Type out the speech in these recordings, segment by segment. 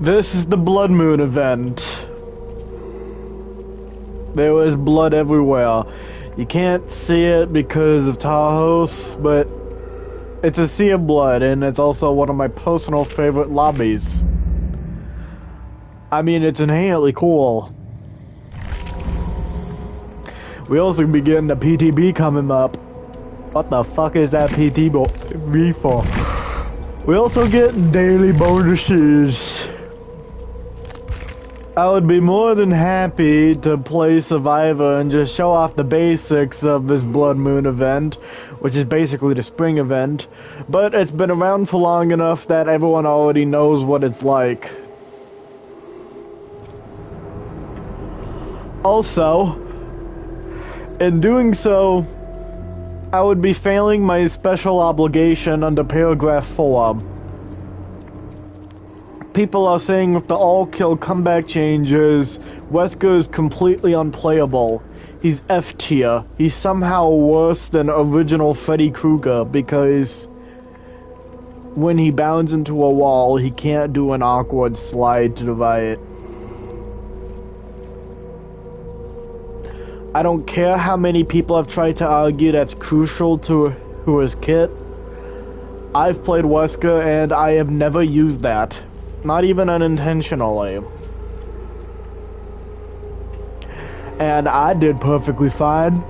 This is the Blood Moon event. There was blood everywhere. You can't see it because of Tahoe's, but it's a sea of blood, and it's also one of my personal favorite lobbies. I mean, it's inherently cool. We also be getting the PTB coming up. What the fuck is that PTB for? We also get daily bonuses. I would be more than happy to play Survivor and just show off the basics of this Blood Moon event, which is basically the spring event, but it's been around for long enough that everyone already knows what it's like. Also, in doing so, I would be failing my special obligation under paragraph 4. People are saying with the all-kill comeback changes, Wesker is completely unplayable. He's F tier. He's somehow worse than original Freddy Krueger because when he bounds into a wall, he can't do an awkward slide to the right. I don't care how many people have tried to argue that's crucial to his kit. I've played Wesker and I have never used that. Not even unintentionally. And I did perfectly fine.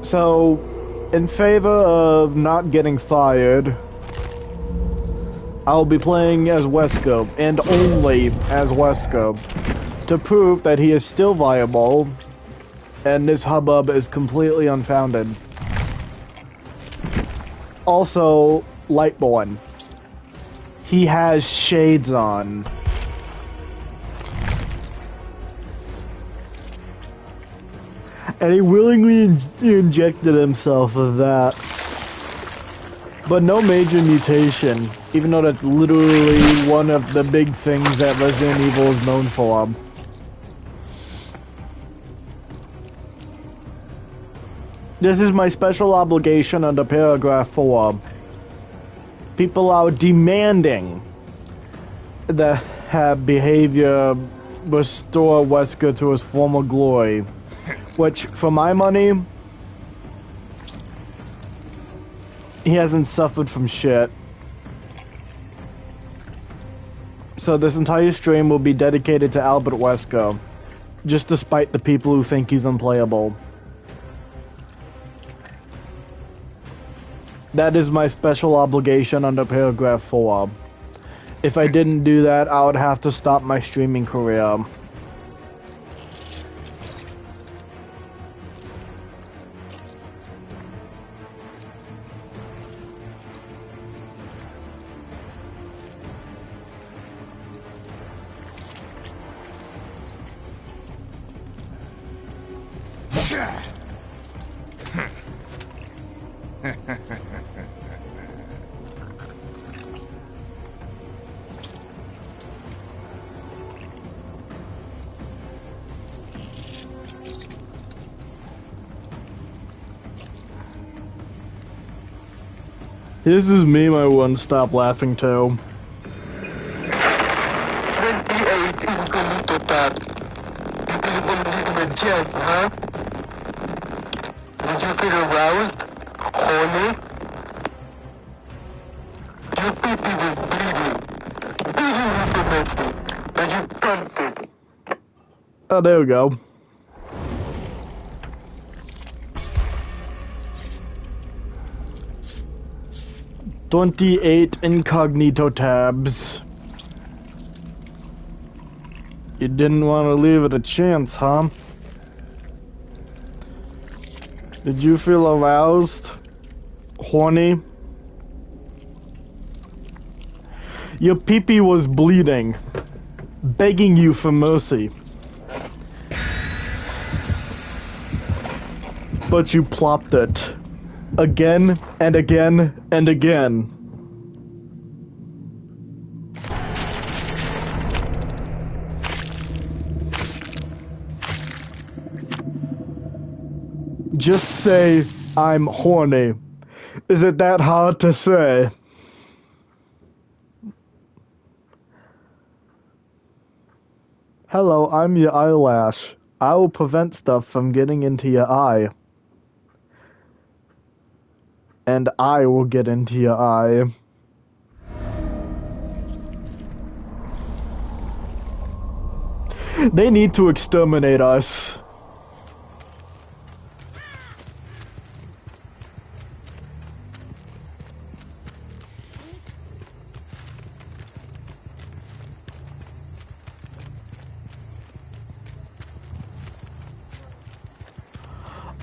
So, in favor of not getting fired, I'll be playing as Wesker, and only as Wesker, to prove that he is still viable, and this hubbub is completely unfounded. Also, Lightborn. He has shades on. And he willingly injected himself with that. But no major mutation, even though that's literally one of the big things that Resident Evil is known for. This is my special obligation under paragraph 4. People are demanding that behavior restore Wesker to his former glory. Which, for my money, he hasn't suffered from shit. So this entire stream will be dedicated to Albert Wesker, just despite the people who think he's unplayable. That is my special obligation under paragraph 4. If I didn't do that, I would have to stop my streaming career. This is me, my one-stop laughing toe. 28 incognito tabs. You people live in the chest, huh? Did you feel aroused? Horny? Your pee-pee was bleeding. Bleeding was the message. But you punted. Oh, there we go. "28 incognito tabs. You didn't want to leave it a chance, huh? Did you feel aroused? Horny? Your pee-pee was bleeding, begging you for mercy. But you plopped it. Again and again and again. Just say, I'm horny. Is it that hard to say? Hello, I'm your eyelash. I will prevent stuff from getting into your eye. And I will get into your eye. They need to exterminate us.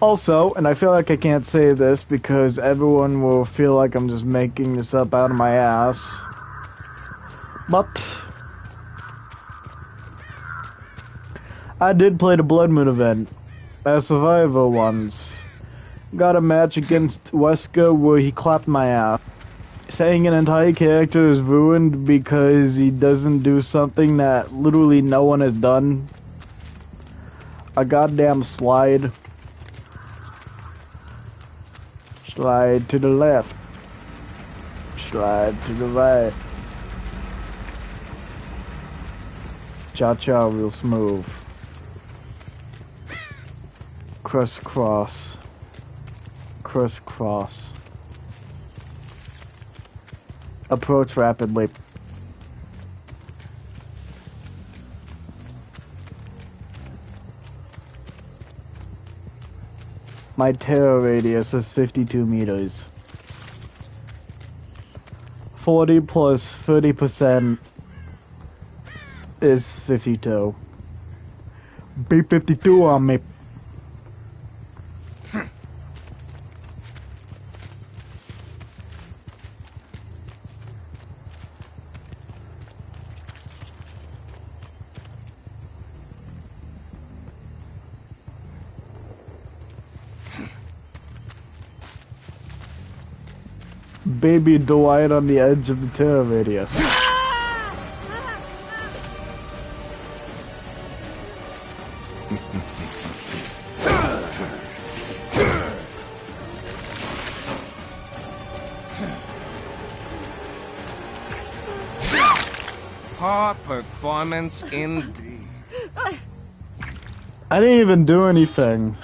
Also, and I feel like I can't say this because everyone will feel like I'm just making this up out of my ass. But I did play the Blood Moon event as Survivor once. Got a match against Wesker where he clapped my ass. Saying an entire character is ruined because he doesn't do something that literally no one has done. A goddamn slide. Slide to the left. Slide to the right. Cha-cha real smooth. Crisscross. Crisscross. Approach rapidly. My terror radius is 52 meters. 40 plus 30% is 52. B-52 on me. Baby Dwight on the edge of the terror radius. Poor performance indeed. I didn't even do anything.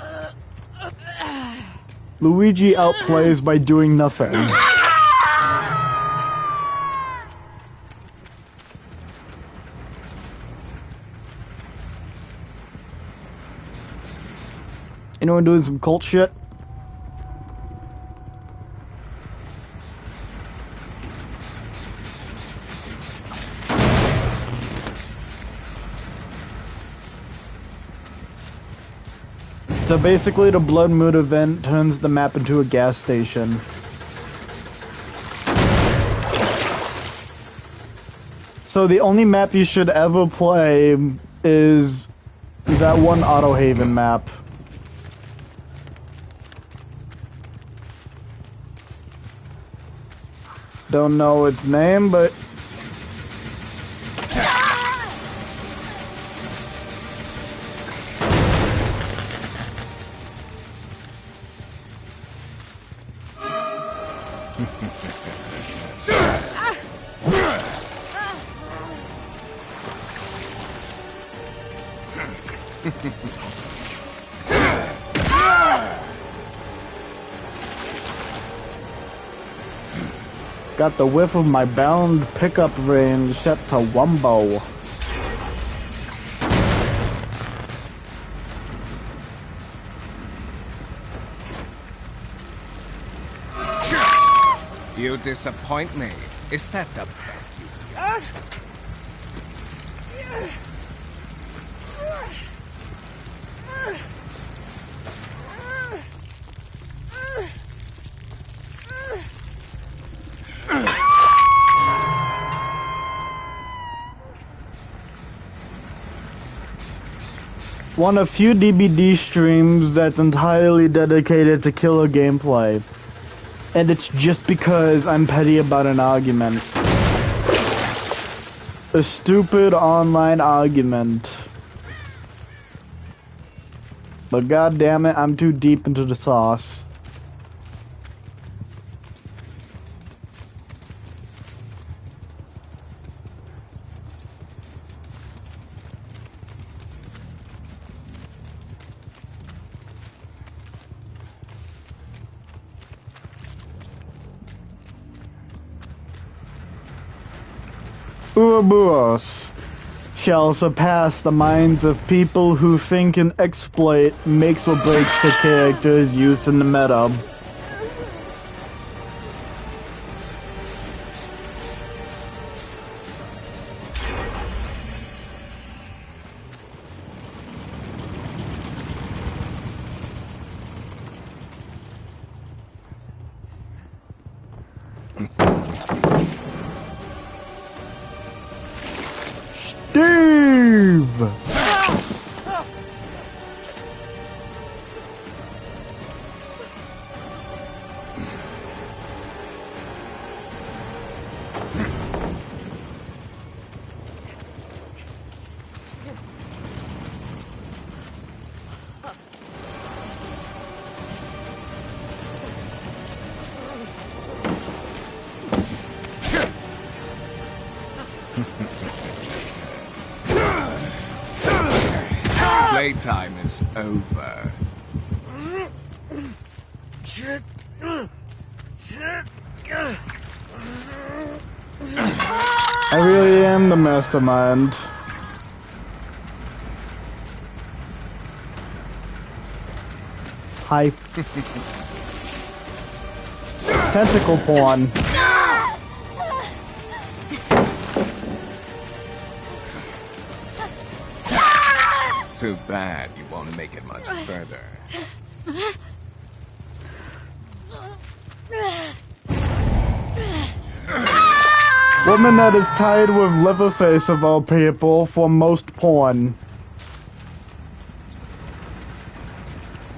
Luigi outplays by doing nothing. Anyone doing some cult shit? So basically the Blood Moon event turns the map into a gas station. So the only map you should ever play is that one Auto Haven map. Don't know its name, but got the whiff of my bound pickup range set to Wumbo. You disappoint me. Is that the best you got? One of few DBD streams that's entirely dedicated to killer gameplay. And it's just because I'm petty about an argument. A stupid online argument. But god damn it, I'm too deep into the sauce. Ouroboros shall surpass the minds of people who think an exploit makes or breaks the characters used in the meta. Steve! Playtime is over. I really am the mastermind. Hi. Tentacle porn. Too bad you won't make it much further. Woman that is tied with Leatherface of all people for most porn.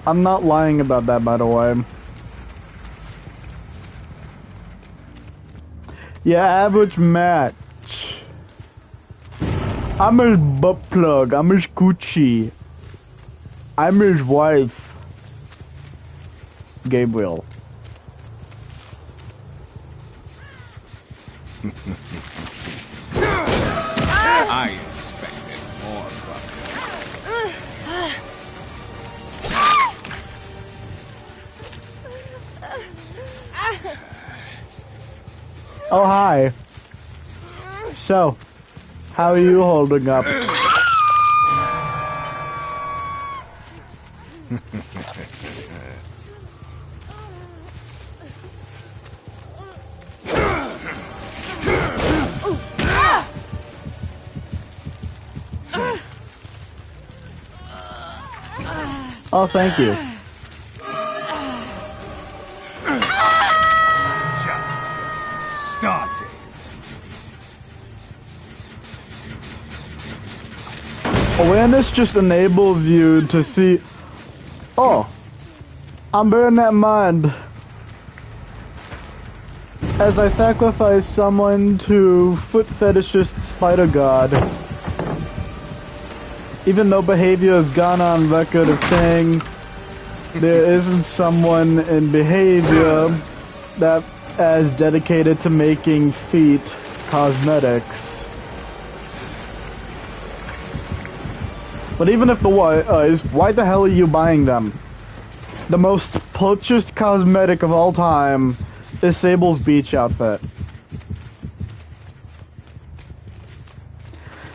I'm not lying about that, by the way. Yeah, average match. I'm his butt plug. I'm his Gucci. I'm his wife. Gabriel. I expected more from you. Oh, hi. So, how are you holding up? Oh, thank you. Just getting started. Awareness just enables you to see... Oh, I'm bearing that in mind. As I sacrifice someone to foot fetishist spider god. Even though behavior has gone on record of saying there isn't someone in behavior that as dedicated to making feet cosmetics. But even if the is, why the hell are you buying them? The most purchased cosmetic of all time is Sable's beach outfit.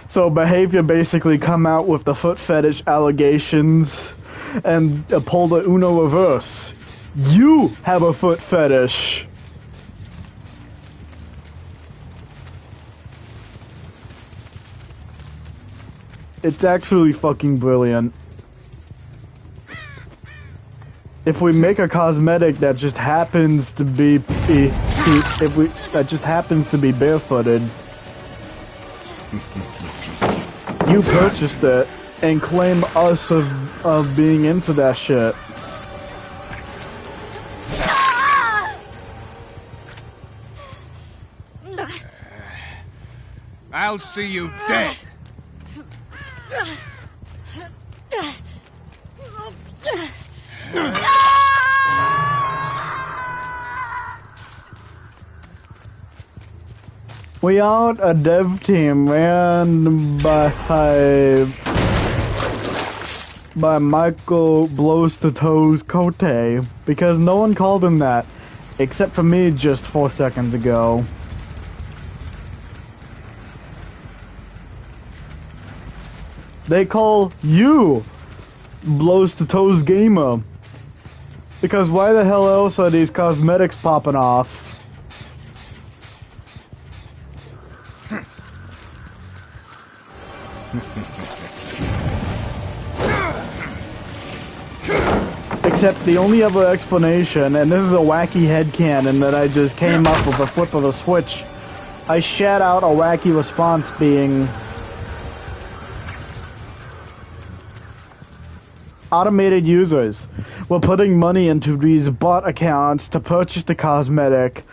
So behavior basically come out with the foot fetish allegations and pull the Uno reverse. You have a foot fetish. It's actually fucking brilliant. If we make a cosmetic that just happens to be barefooted, you purchased it and claim us of being into that shit. I'll see you dead. We aren't a dev team ran by Michael Blows to Toes Cote, because no one called him that, except for me just 4 seconds ago. They call you Blows to Toes Gamer. Because why the hell else are these cosmetics popping off? Except the only other explanation, and this is a wacky headcanon that I just came up with a flip of a switch, I shat out a wacky response being... Automated users were putting money into these bot accounts to purchase the cosmetic.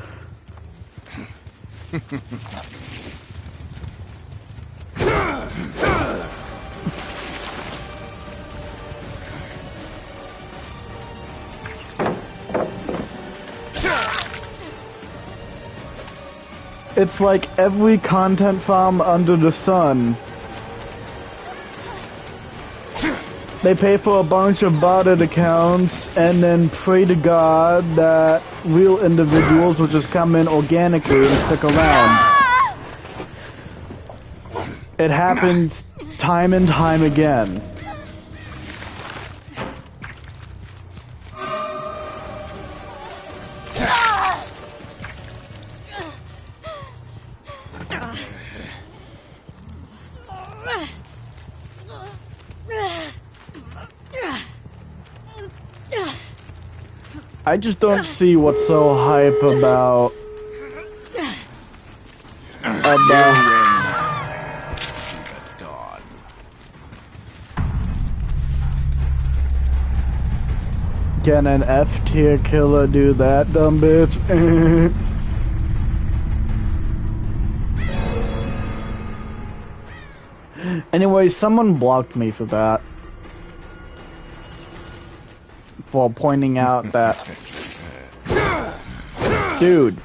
It's like every content farm under the sun. They pay for a bunch of botted accounts and then pray to God that real individuals will just come in organically and stick around. It happens time and time again. I just don't see what's so hype about See the dawn. Can an F-tier killer do that, dumb bitch? Anyway, someone blocked me for that. For pointing out that... Dude.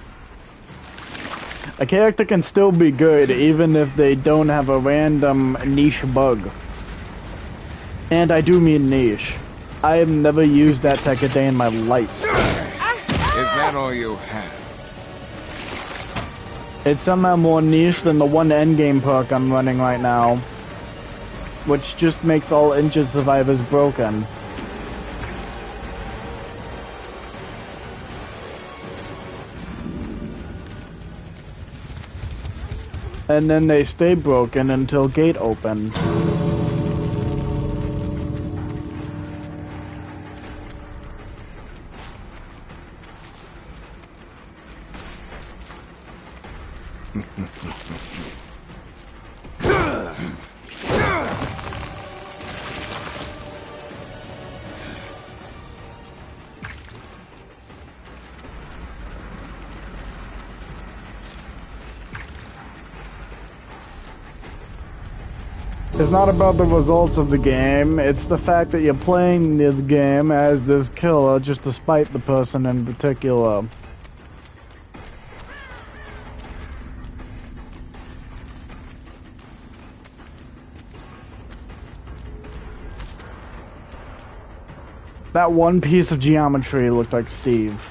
A character can still be good even if they don't have a random niche bug. And I do mean niche. I have never used that tech a day in my life. Is that all you have? It's somehow more niche than the one endgame perk I'm running right now. Which just makes all injured survivors broken. And then they stay broken until gate open. It's not about the results of the game, it's the fact that you're playing the game as this killer just to spite the person in particular. That one piece of geometry looked like Steve.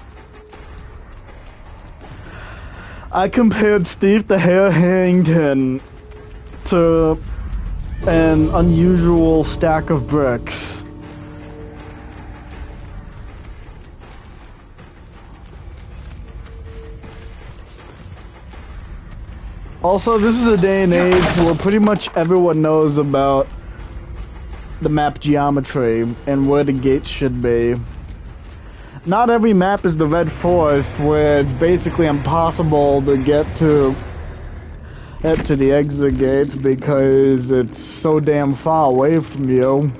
I compared Steve the Hare Harrington to an unusual stack of bricks. Also, this is a day and age where pretty much everyone knows about the map geometry and where the gates should be. Not every map is the Red Forest, where it's basically impossible to get to the exit gates because it's so damn far away from you.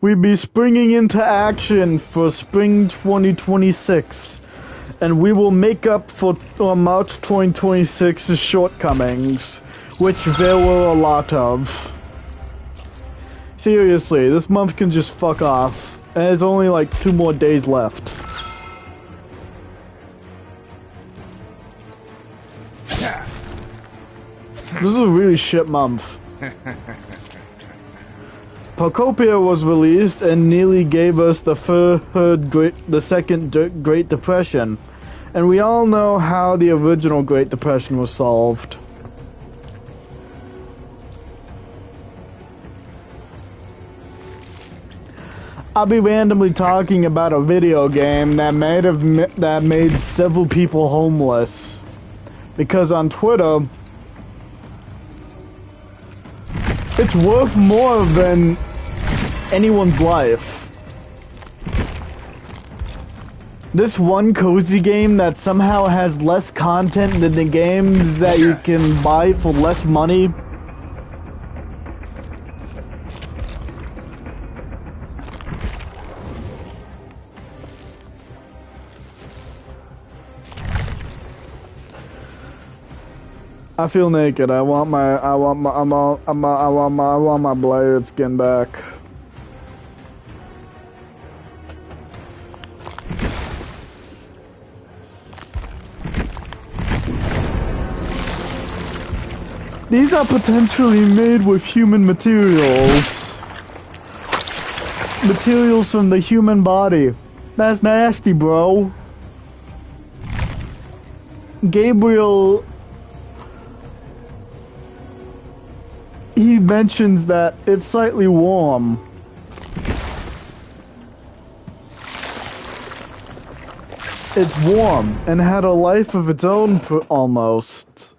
We'd be springing into action for spring 2026, and we will make up for March 2026's shortcomings, which there were a lot of. Seriously, this month can just fuck off, and there's only like 2 more days left. This is a really shit month. Procopia was released and nearly gave us the second Great Depression. And we all know how the original Great Depression was solved. I'll be randomly talking about a video game that made several people homeless. Because on Twitter, it's worth more than anyone's life. This one cozy game that somehow has less content than the games that you can buy for less money. I feel naked. I want my bladed skin back. These are potentially made with human materials. Materials from the human body. That's nasty, bro. Gabriel... he mentions that it's slightly warm. It's warm and had a life of its own almost.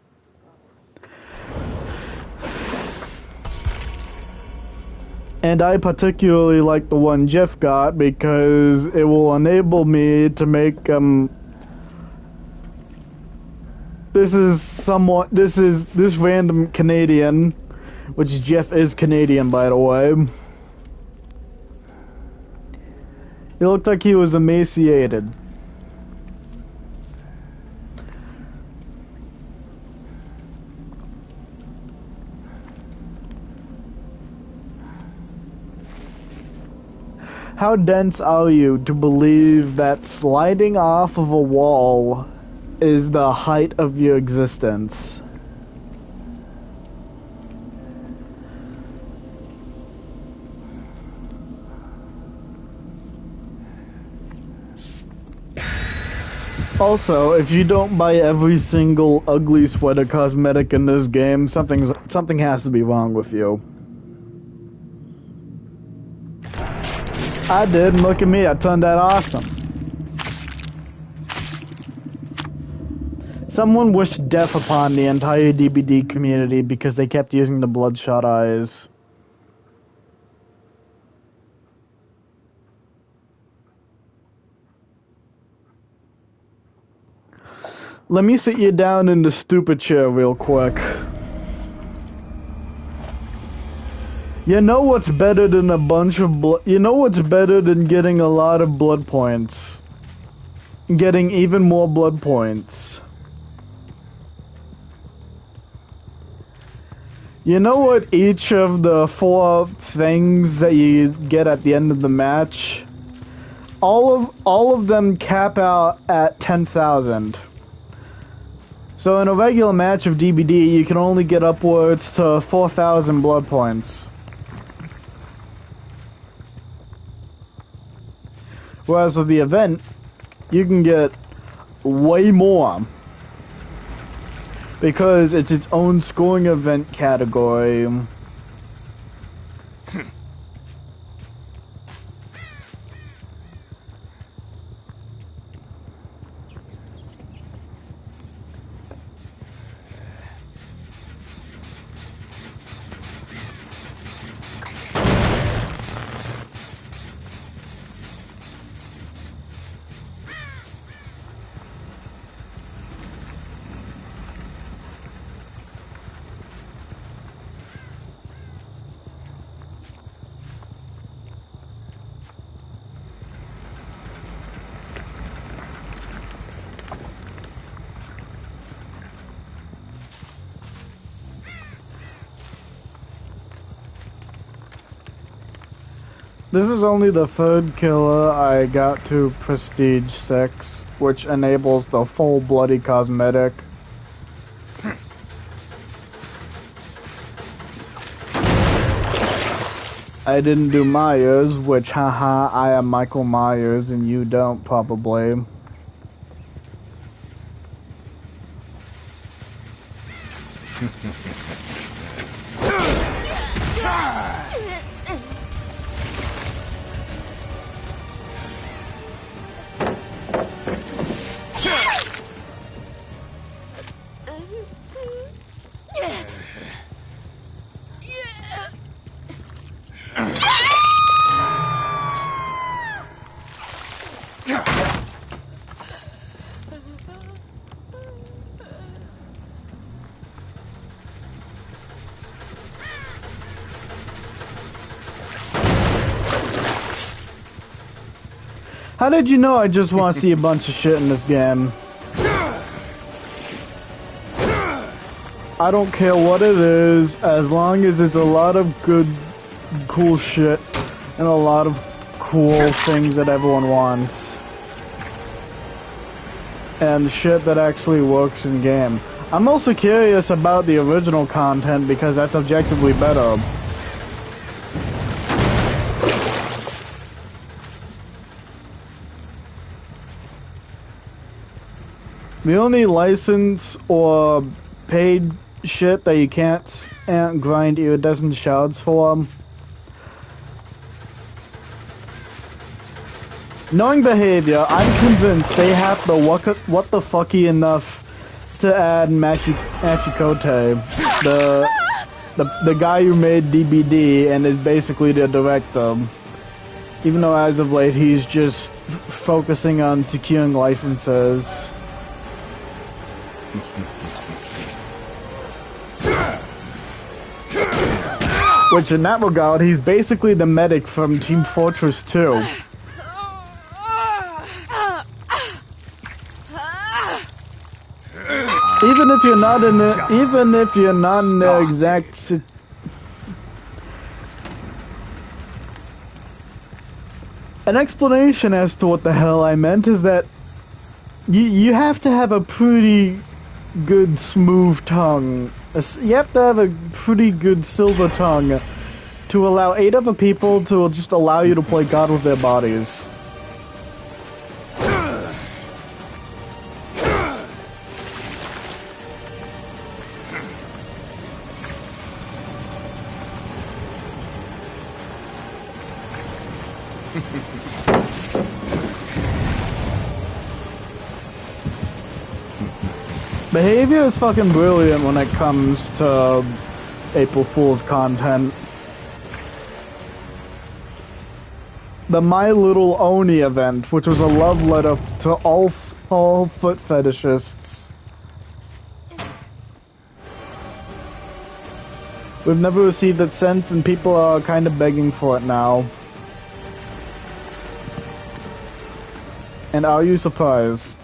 And I particularly like the one Jeff got because it will enable me to make this random Canadian, which Jeff is Canadian, by the way. He looked like he was emaciated. How dense are you to believe that sliding off of a wall is the height of your existence? Also, if you don't buy every single ugly sweater cosmetic in this game, something has to be wrong with you. I did, and look at me, I turned out awesome. Someone wished death upon the entire DBD community because they kept using the bloodshot eyes. Let me sit you down in the stupid chair real quick. You know what's better than a bunch of you know what's better than getting a lot of blood points? Getting even more blood points. You know what each of the 4 things that you get at the end of the match? All of them cap out at 10,000. So in a regular match of DBD, you can only get upwards to 4,000 blood points. Whereas with the event, you can get way more. Because it's its own scoring event category. This is only the 3rd killer I got to Prestige 6, which enables the full bloody cosmetic. I didn't do Myers, which, haha, I am Michael Myers and you don't, probably. How did you know I just want to see a bunch of shit in this game? I don't care what it is, as long as it's a lot of good, cool shit, and a lot of cool things that everyone wants. And shit that actually works in game. I'm also curious about the original content because that's objectively better. The only license or paid shit that you can't grind iridescent shards for. Knowing behavior, I'm convinced they have the what the fucky enough to add Machikote, the guy who made DBD and is basically the director. Even though as of late he's just focusing on securing licenses. Which in that regard, he's basically the medic from Team Fortress 2. Even if you're not in it, even if you're not in the exact an explanation as to what the hell I meant is that you have to have a pretty good smooth tongue. You have to have a pretty good silver tongue to allow 8 other people to just allow you to play God with their bodies. Behavior is fucking brilliant when it comes to April Fool's content. The My Little Oni event, which was a love letter to all foot fetishists. We've never received it since, and people are kind of begging for it now. And are you surprised?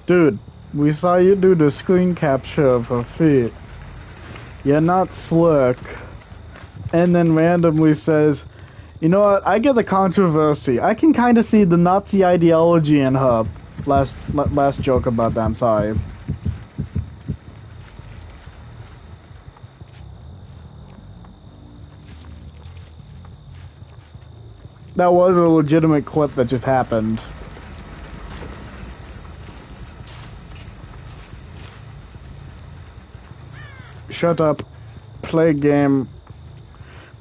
Dude, we saw you do the screen capture of her feet. You're not slick. And then randomly says, you know what, I get the controversy. I can kind of see the Nazi ideology in her. Last joke about that, I'm sorry. That was a legitimate clip that just happened. Shut up. Play game.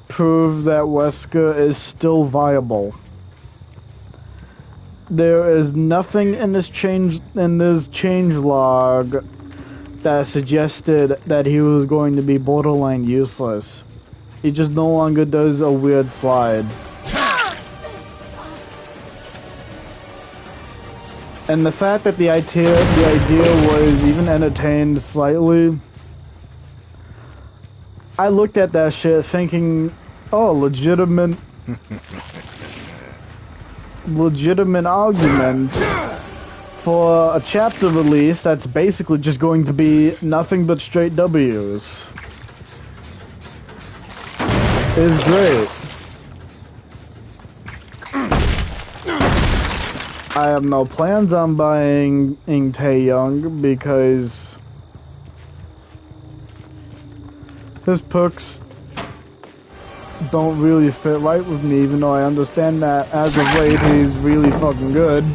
Prove that Wesker is still viable. There is nothing in this change log that suggested that he was going to be borderline useless. He just no longer does a weird slide. And the fact that the idea was even entertained slightly I looked at that shit thinking, oh, legitimate argument for a chapter release that's basically just going to be nothing but straight W's. Is great. I have no plans on buying Taeyong because his perks don't really fit right with me, even though I understand that as of late he's really fucking good.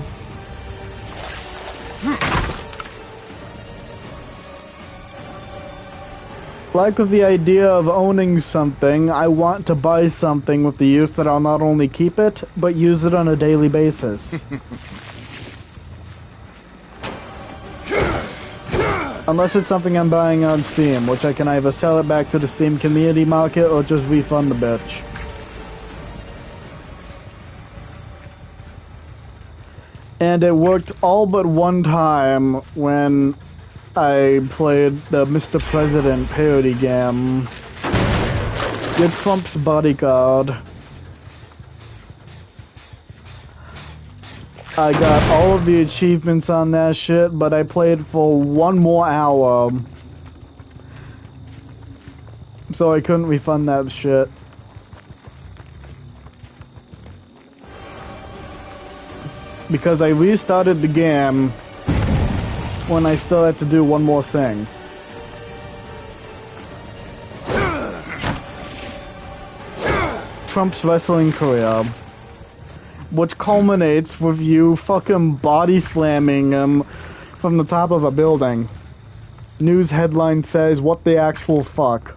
Like with the idea of owning something, I want to buy something with the use that I'll not only keep it, but use it on a daily basis. Unless it's something I'm buying on Steam, which I can either sell it back to the Steam community market or just refund the bitch. And it worked all but one time when I played the Mr. President parody game. Get Trump's bodyguard. I got all of the achievements on that shit, but I played for one more hour. So I couldn't refund that shit. Because I restarted the game when I still had to do one more thing. Trump's wrestling career. Which culminates with you fucking body slamming him from the top of a building. News headline says, what the actual fuck?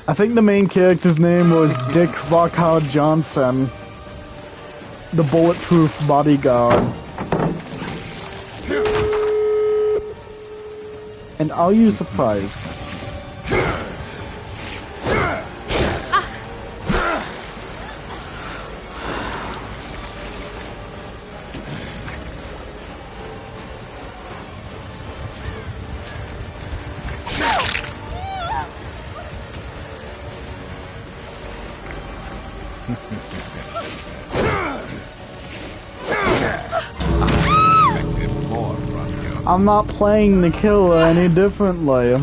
I think the main character's name was Dick Rockhard Johnson, the bulletproof bodyguard. And are you surprised? I'm not playing the killer any differently.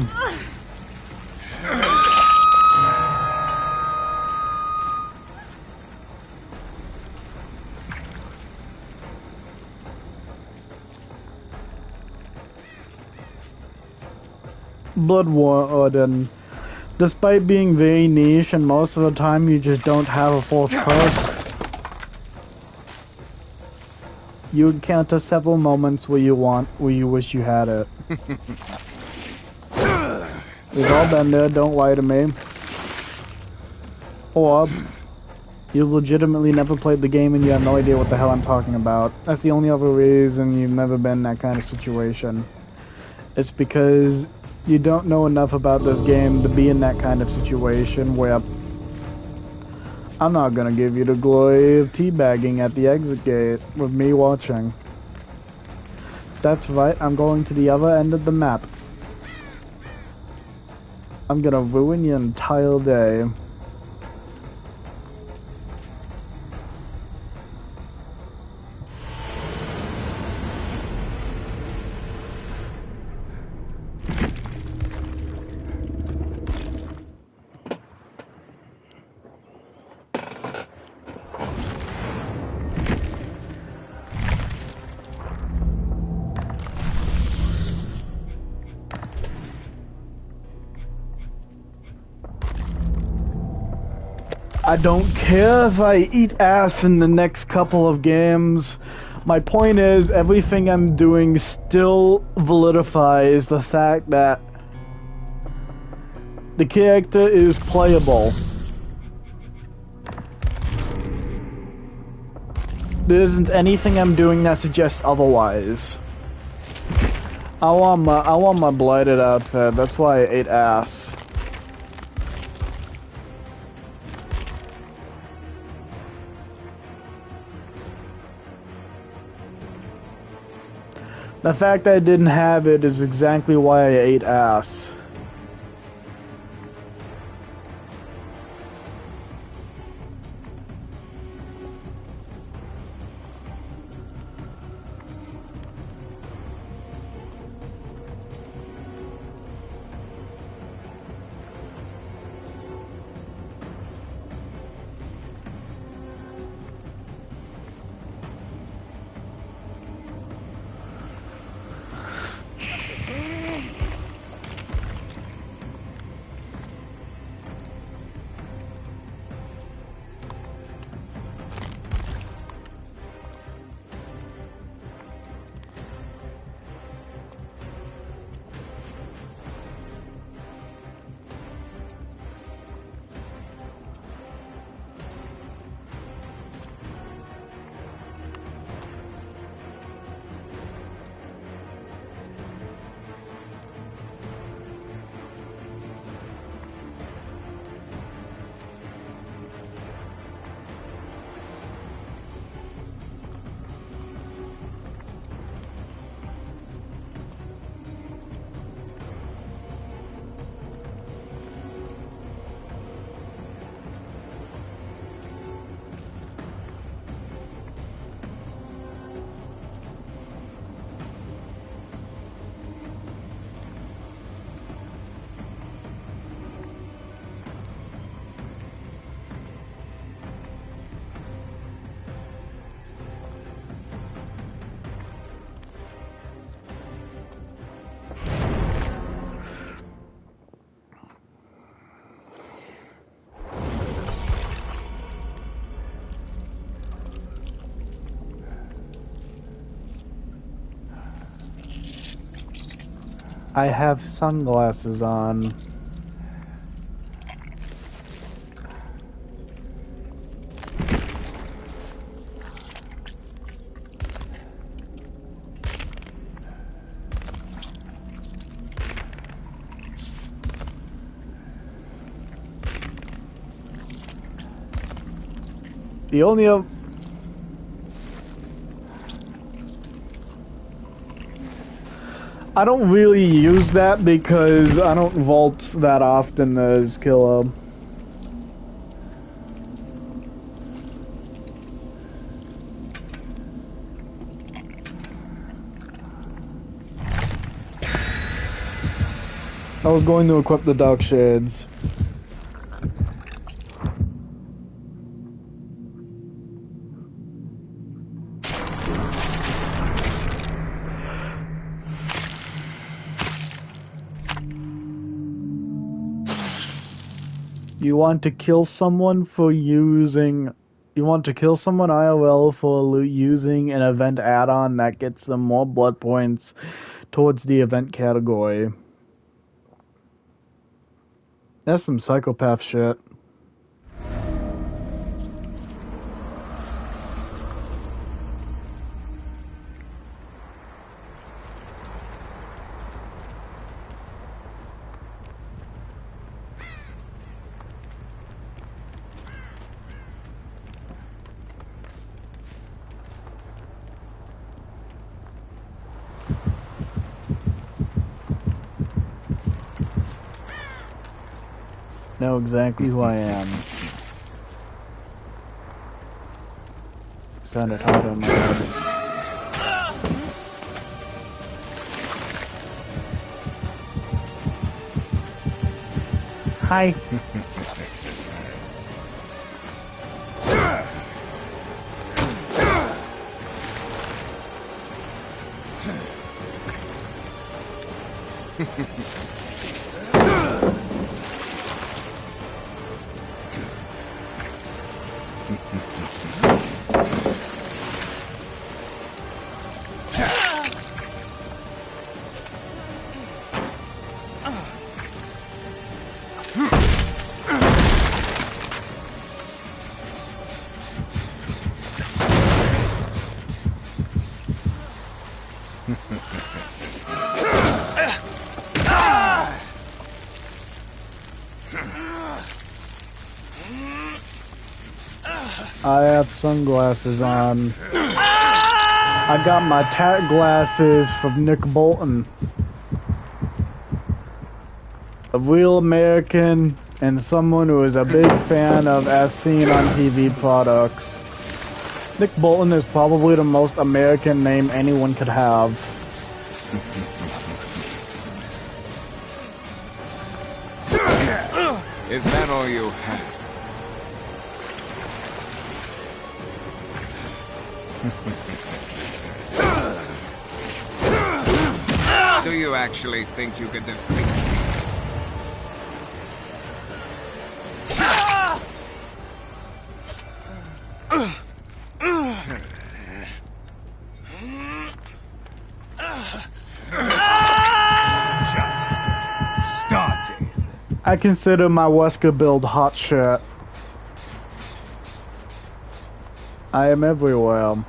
Blood Warden. Despite being very niche and most of the time you just don't have a fourth perk, you encounter several moments where you wish you had it. We've all been there, don't lie to me. Or, you legitimately never played the game and you have no idea what the hell I'm talking about. That's the only other reason you've never been in that kind of situation. It's because you don't know enough about this game to be in that kind of situation where I'm not gonna give you the glory of teabagging at the exit gate with me watching. That's right, I'm going to the other end of the map. I'm gonna ruin your entire day. I don't care if I eat ass in the next couple of games. My point is, everything I'm doing still validifies the fact that the character is playable. There isn't anything I'm doing that suggests otherwise. I want my blighted outfit. That's why I ate ass. The fact that I didn't have it is exactly why I ate ass. I have sunglasses on. The only I don't really use that because I don't vault that often as Kilo. I was going to equip the dark shades. You want to kill someone for using... You want to kill someone IRL for using an event add-on that gets them more blood points towards the event category. That's some psychopath shit. Know exactly who I am. Sounded hard on my head. Hi. I have sunglasses on. I got my tack glasses from Nick Bolton. A real American and someone who is a big fan of as seen on TV products. Nick Bolton is probably the most American name anyone could have. Is that all you have? Do you actually think you could defeat me? Just starting. I consider my Wesker build hot shit. I am everywhere.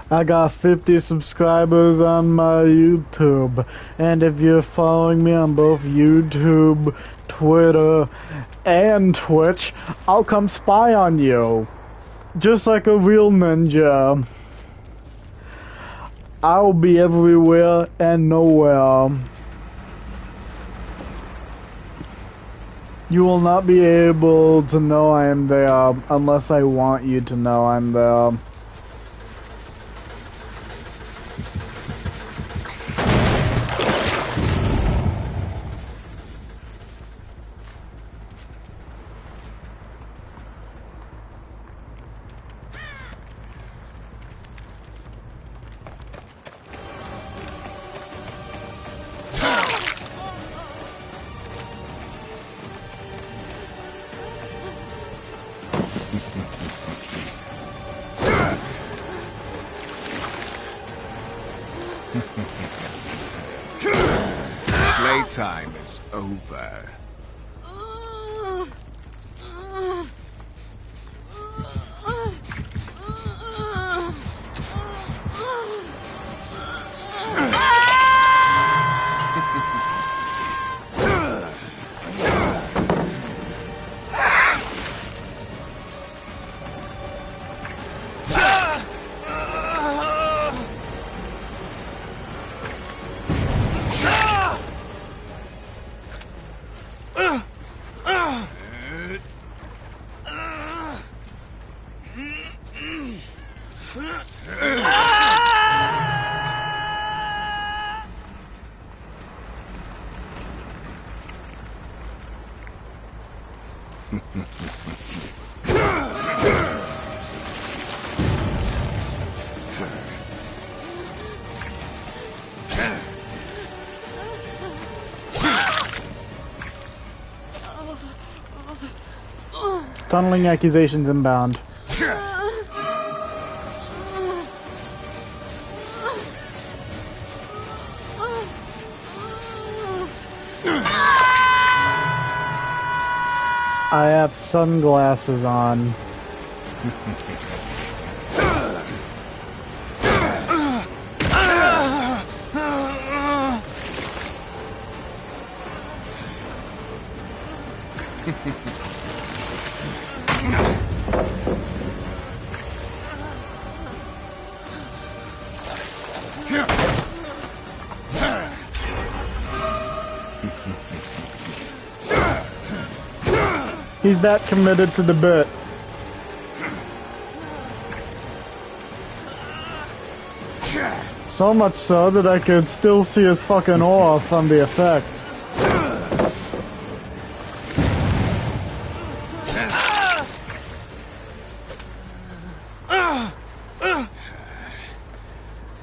I got 50 subscribers on my YouTube, and if you're following me on both YouTube, Twitter, and Twitch, I'll come spy on you. Just like a real ninja. I'll be everywhere and nowhere. You will not be able to know I am there unless I want you to know I'm there. Playtime is over. Tunneling accusations inbound. I have sunglasses on. He's that committed to the bit. So much so that I could still see his fucking aura from the effect.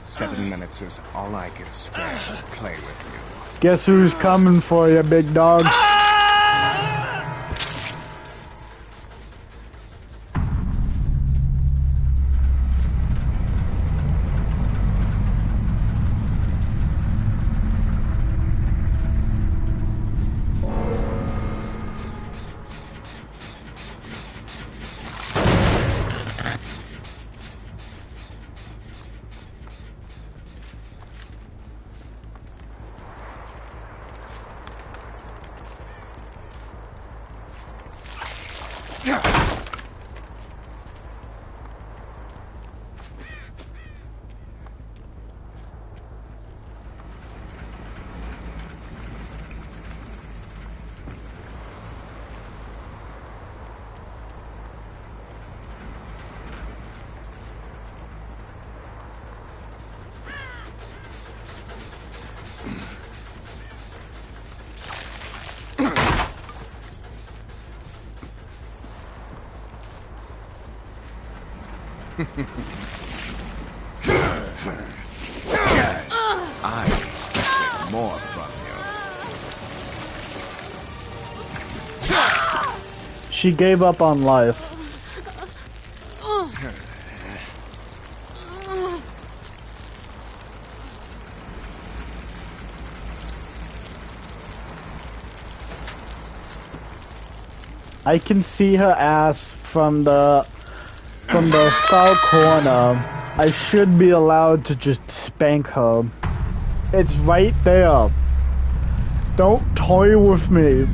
Seven minutes is all I can spare to play with you. Guess who's coming for you, big dog? I expected more from you. She gave up on life. I can see her ass from the far corner. I should be allowed to just spank her. It's right there. Don't toy with me.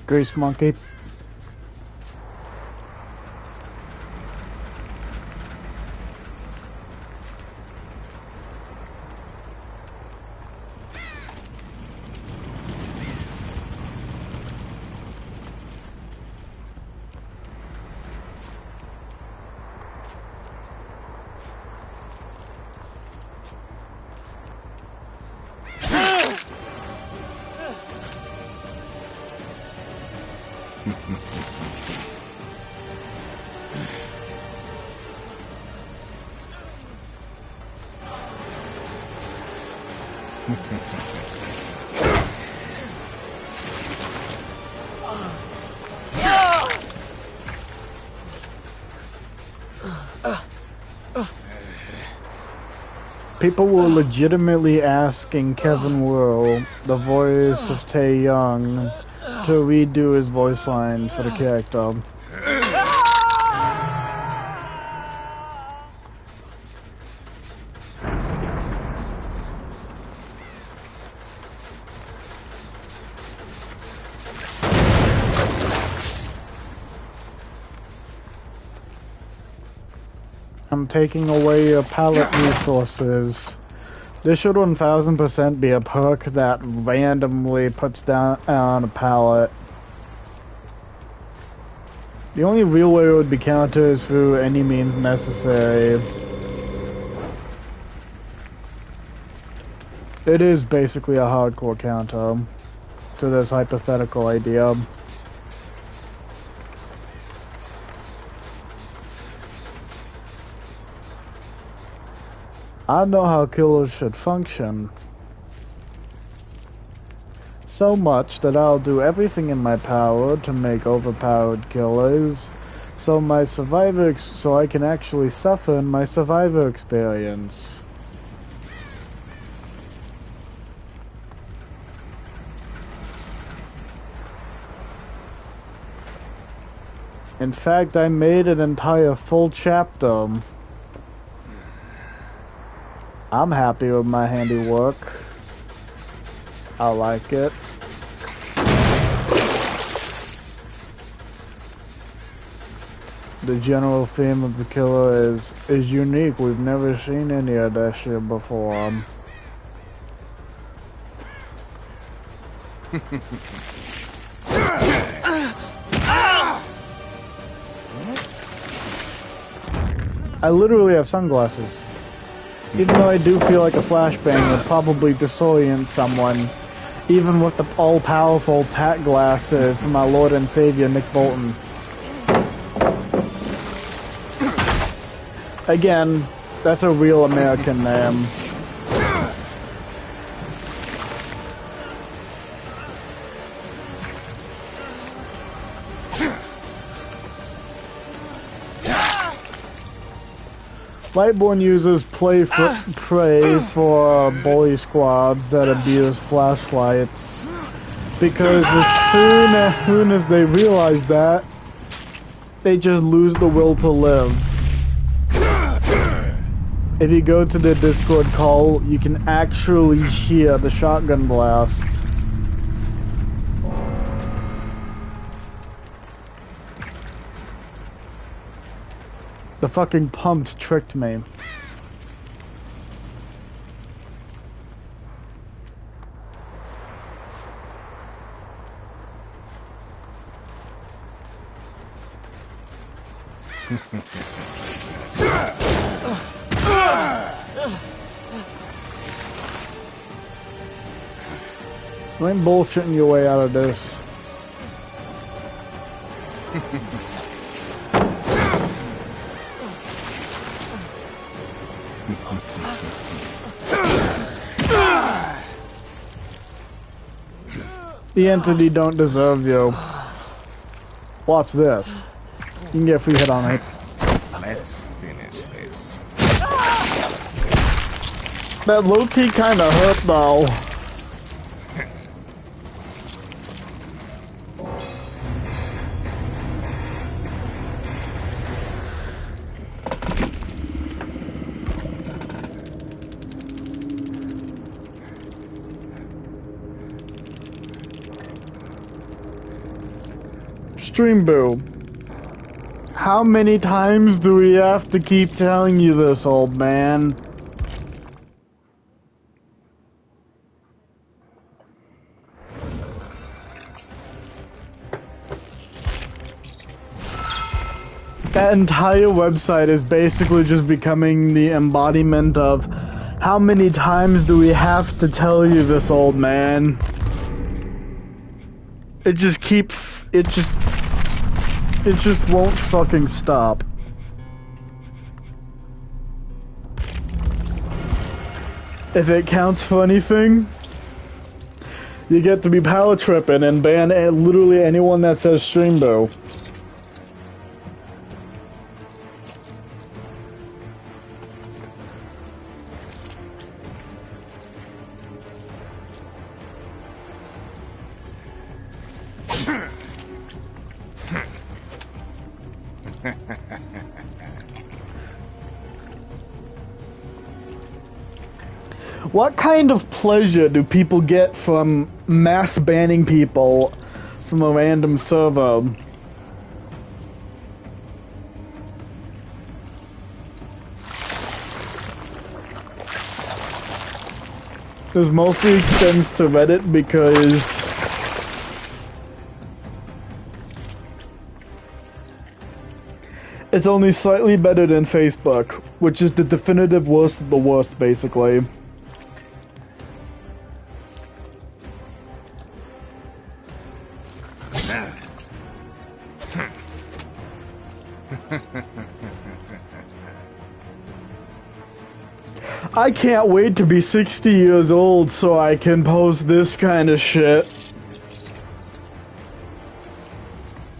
Grease monkey. People were legitimately asking Kevin Worrell, the voice of Tae Young, to redo his voice line for the character. I'm taking away your pallet resources. There should 1000% be a perk that randomly puts down on a pallet. The only real way it would be countered is through any means necessary. It is basically a hardcore counter to this hypothetical idea. I know how killers should function. So much that I'll do everything in my power to make overpowered killers, so I can actually suffer in my survivor experience. In fact, I made an entire full chapter I'm happy with my handiwork. I like it. The general theme of the killer is unique. We've never seen any of that shit before. I literally have sunglasses. Even though I do feel like a flashbang would probably disorient someone, even with the all-powerful tack glasses from my Lord and Savior Nick Bolton. Again, that's a real American name. Lightborn users prey for bully squads that abuse flashlights, because as soon as they realize that, they just lose the will to live. If you go to the Discord call, you can actually hear the shotgun blast. The fucking pumps tricked me. You ain't bullshitting your way out of this. The entity don't deserve you. Watch this. You can get a free hit on it. Let's finish this. That low-key kinda hurt though. Stream Boo. How many times do we have to keep telling you this, old man? That entire website is basically just becoming the embodiment of how many times do we have to tell you this, old man? It just won't fucking stop. If it counts for anything, you get to be power tripping and ban literally anyone that says Streambo. What kind of pleasure do people get from mass banning people from a random server? This mostly extends to Reddit because it's only slightly better than Facebook, which is the definitive worst of the worst, basically. I can't wait to be 60 years old so I can post this kind of shit.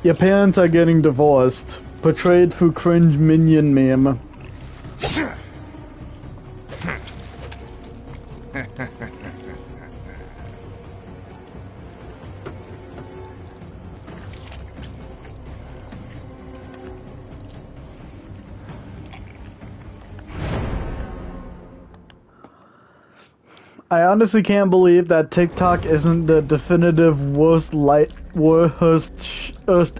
Your parents are getting divorced. Portrayed through cringe minion meme. I honestly can't believe that TikTok isn't the definitive worst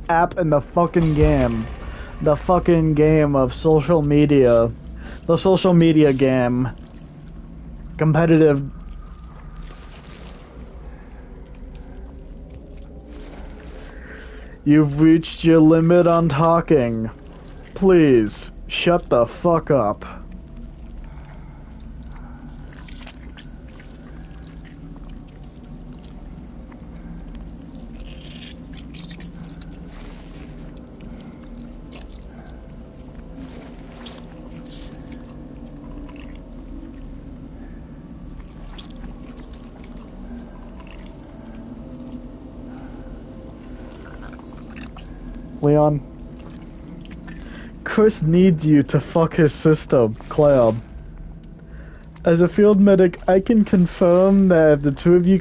app in the fucking game. The fucking game of social media. The social media game. Competitive. You've reached your limit on talking. Please, shut the fuck up. Leon. Chris needs you to fuck his sister, Claire. As a field medic, I can confirm that if the two of you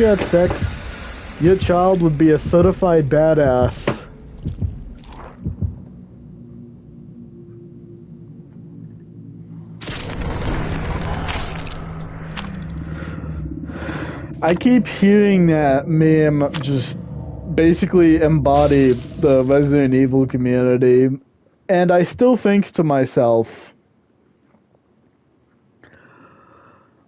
had sex, your child would be a certified badass. I keep hearing that meme just basically embody the Resident Evil community, and I still think to myself,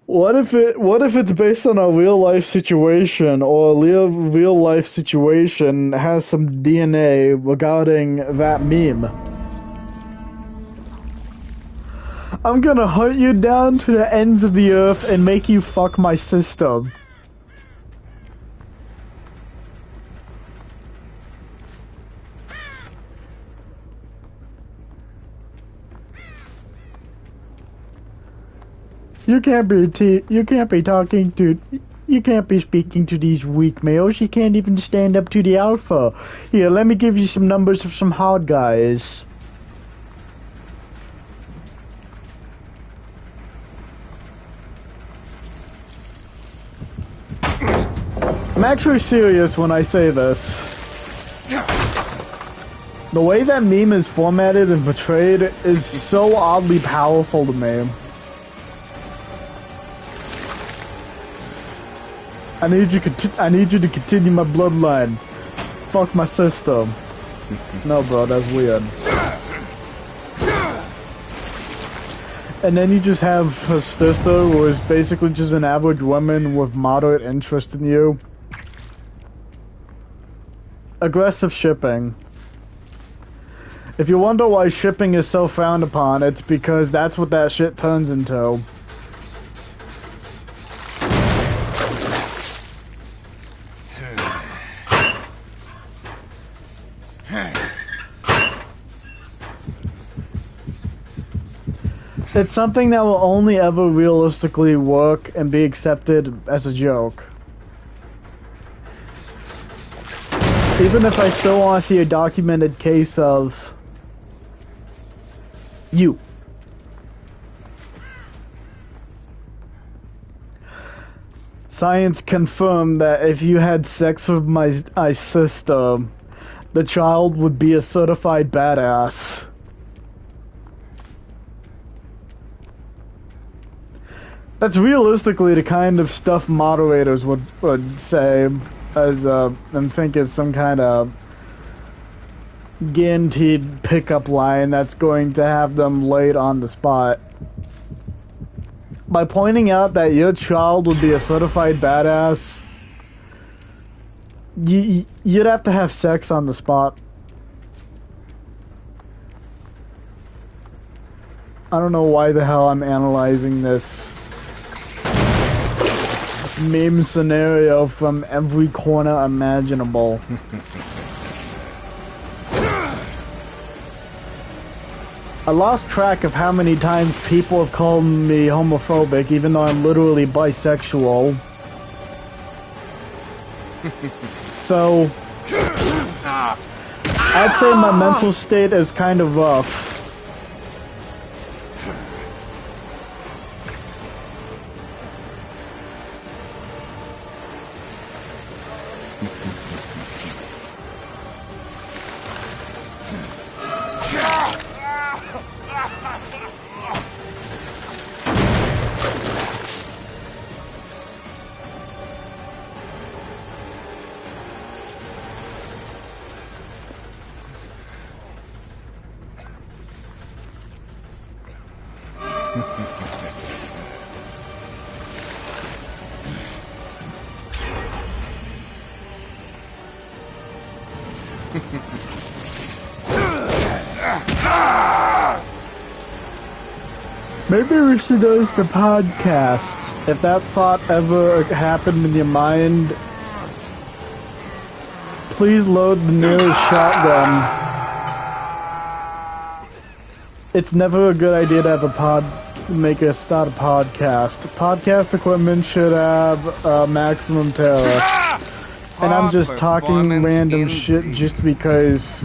what if it's based on a real life situation, or a real life situation has some DNA regarding that meme? I'm gonna hunt you down to the ends of the earth and make you fuck my sister. You can't be speaking to these weak males. You can't even stand up to the alpha. Here, let me give you some numbers of some hard guys. I'm actually serious when I say this. The way that meme is formatted and portrayed is so oddly powerful to me. I need you to continue my bloodline. Fuck my sister. No, bro, that's weird. And then you just have her sister, who is basically just an average woman with moderate interest in you. Aggressive shipping. If you wonder why shipping is so frowned upon, it's because that's what that shit turns into. It's something that will only ever realistically work and be accepted as a joke. Even if I still want to see a documented case of you. Science confirmed that if you had sex with my sister, the child would be a certified badass. That's realistically the kind of stuff moderators would say as and think it's some kind of guaranteed pickup line that's going to have them laid on the spot. By pointing out that your child would be a certified badass, you'd have to have sex on the spot. I don't know why the hell I'm analyzing this meme scenario from every corner imaginable. I lost track of how many times people have called me homophobic, even though I'm literally bisexual. So, I'd say my mental state is kind of rough. Maybe we should host a podcast. If that thought ever happened in your mind, please load the nearest shotgun. It's never a good idea to have start a podcast. Podcast equipment should have maximum terror. And I'm just talking random shit just because.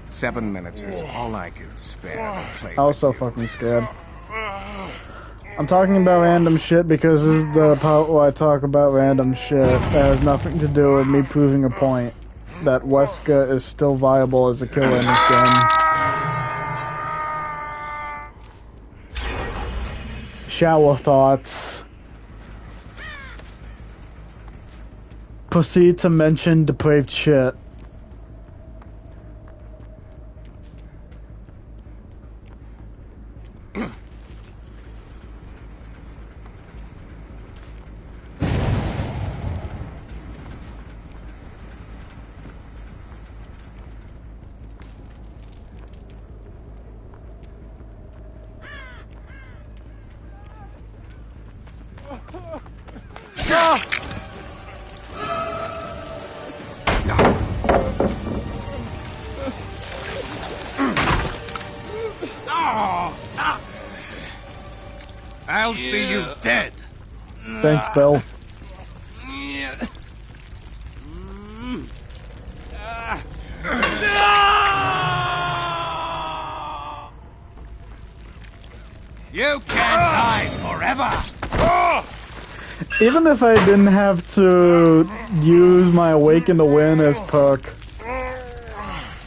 7 minutes is all I can spare to play I was so fucking scared. I'm talking about random shit because this is the part where I talk about random shit that has nothing to do with me proving a point that Wesker is still viable as a killer in this game. Shower thoughts. Proceed to mention depraved shit. I'll see you dead. Thanks, Bill. You can't hide forever. Even if I didn't have to use my Awakened Awareness perk,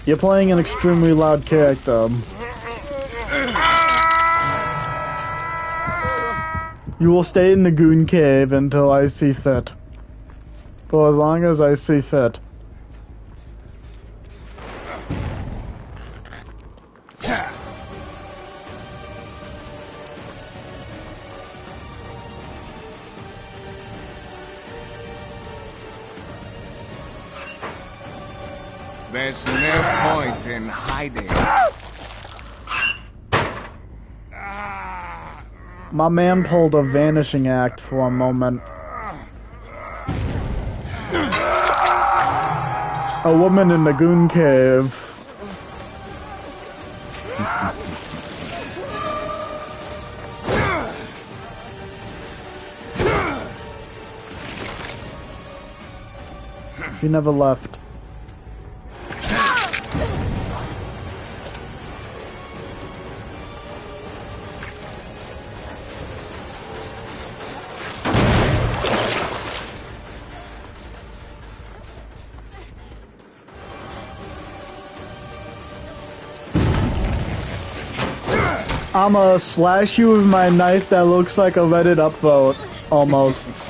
you're playing an extremely loud character. You will stay in the goon cave until I see fit. For as long as I see fit. There's no point in hiding. My man pulled a vanishing act for a moment. A woman in the goon cave. She never left. I'ma slash you with my knife that looks like a Let It upvote, almost. Is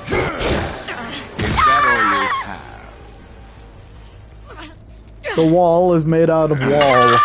that all you have? The wall is made out of wall.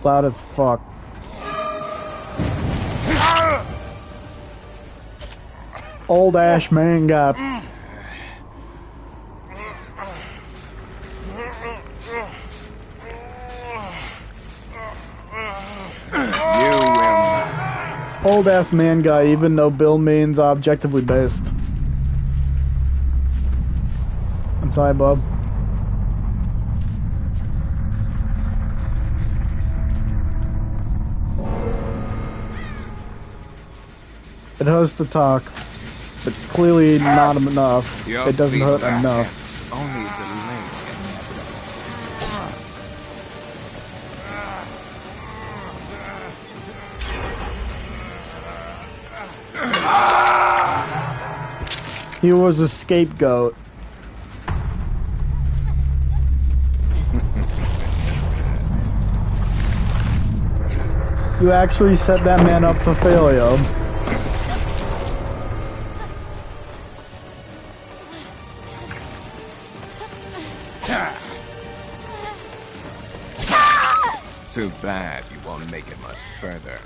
Loud as fuck. Old ash man got. Old ass man guy, even though Bill means objectively based. I'm sorry, Bob. It hurts to talk, but clearly not enough. It doesn't hurt enough. Only delay. He was a scapegoat. You actually set that man up for failure. Too bad you won't make it much further.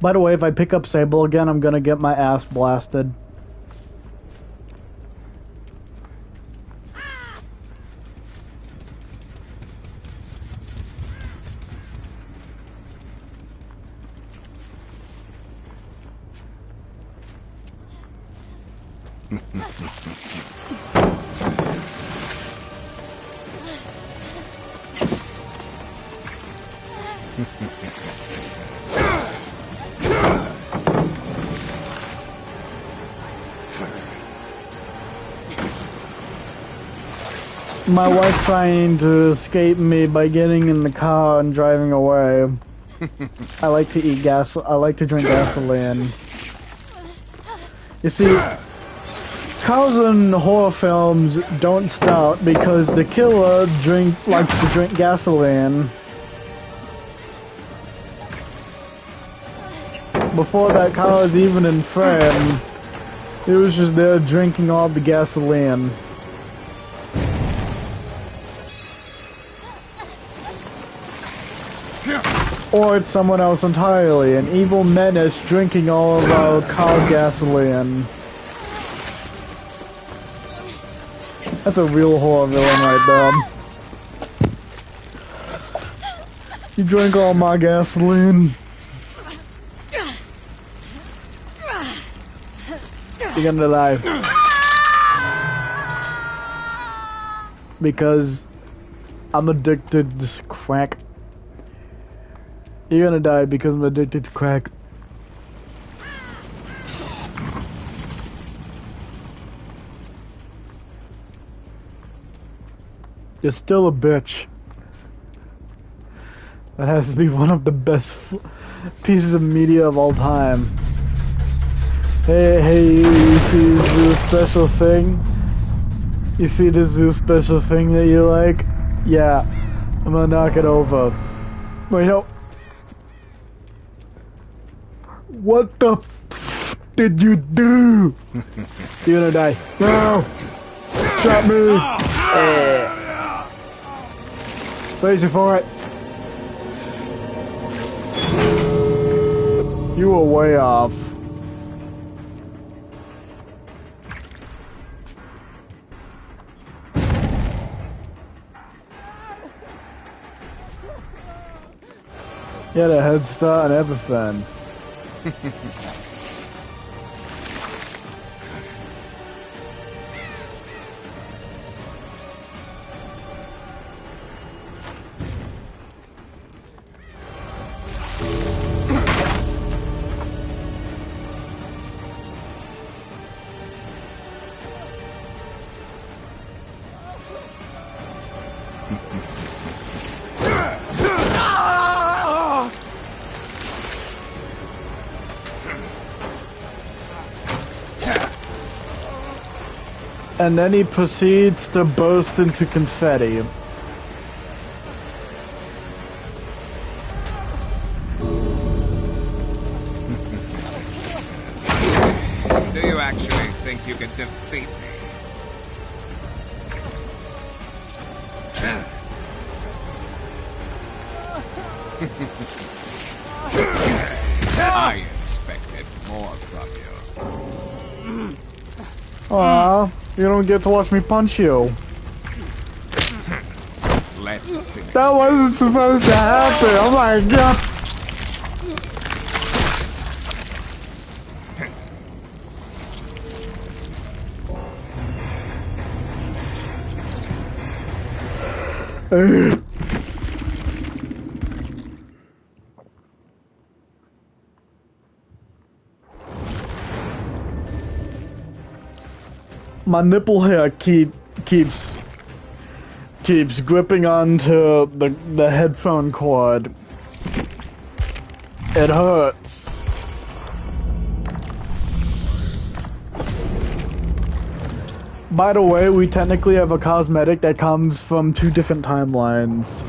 By the way, if I pick up Sable again, I'm gonna get my ass blasted. My wife trying to escape me by getting in the car and driving away. I like to eat gas. I like to drink gasoline. You see, cows in horror films don't start because the killer likes to drink gasoline. Before that cow was even in frame, he was just there drinking all the gasoline. Or it's someone else entirely, an evil menace drinking all of our cow gasoline. That's a real horror villain right there. You drank all my gasoline. You're gonna die. Because I'm addicted to crack. You're gonna die because I'm addicted to crack. You're still a bitch. That has to be one of the best pieces of media of all time. Hey, you see this new special thing? You see this new special thing that you like? Yeah, I'm gonna knock it over. Wait, no. What the f did you do? You're gonna die. No! Stop me! Crazy for it. You were way off. You had a head start and everything. And then he proceeds to burst into confetti. Do you actually think you can defeat me? I expected more from you. Aww, you don't get to watch me punch you. Let's finish. That wasn't supposed to happen. Oh my god. My nipple hair keeps gripping onto the headphone cord. It hurts. By the way, we technically have a cosmetic that comes from 2 different timelines.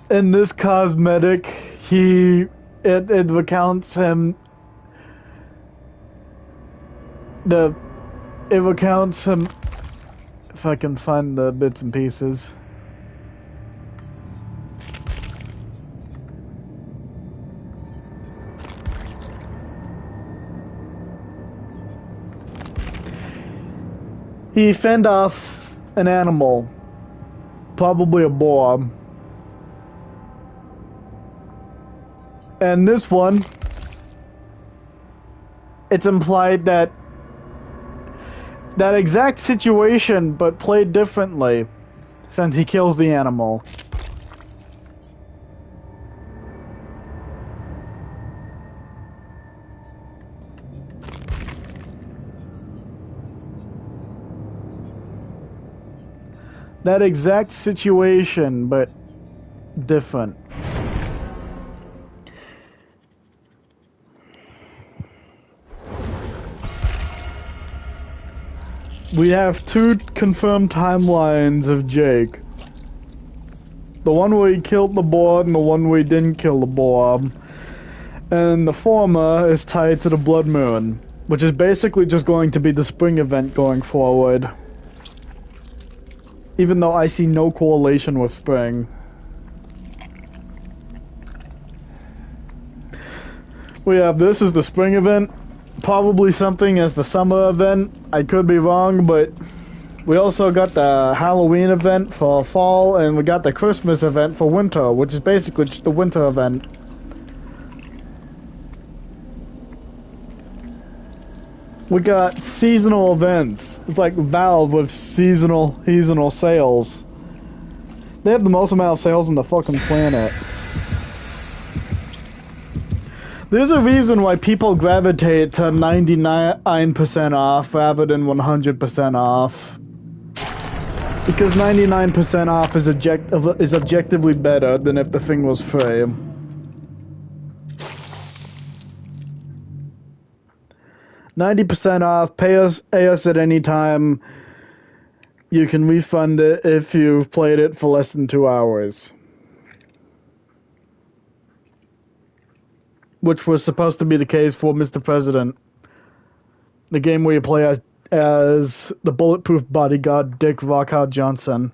In this cosmetic, it recounts him. It recounts him. If I can find the bits and pieces. He fended off an animal, probably a boar. And this one, it's implied that exact situation, but played differently, since he kills the animal. That exact situation, but different. We have 2 confirmed timelines of Jake. The one where he killed the boar and the one where he didn't kill the boar. And the former is tied to the blood moon, which is basically just going to be the spring event going forward. Even though I see no correlation with spring. We have this as the spring event. Probably something as the summer event. I could be wrong, but we also got the Halloween event for fall, and we got the Christmas event for winter, which is basically just the winter event. We got seasonal events. It's like Valve with seasonal sales. They have the most amount of sales on the fucking planet. There's a reason why people gravitate to 99% off rather than 100% off. Because 99% off is objectively better than if the thing was free. $90 off, pay us at any time. You can refund it if you've played it for less than 2 hours. Which was supposed to be the case for Mr. President. The game where you play as the bulletproof bodyguard Dick Rockhart Johnson.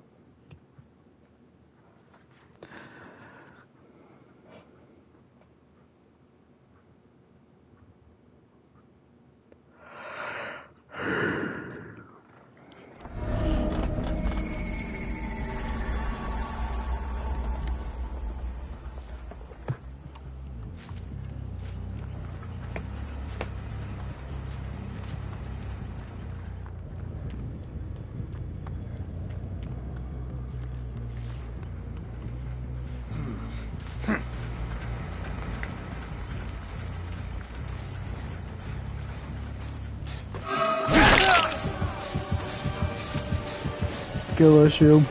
Skill issue.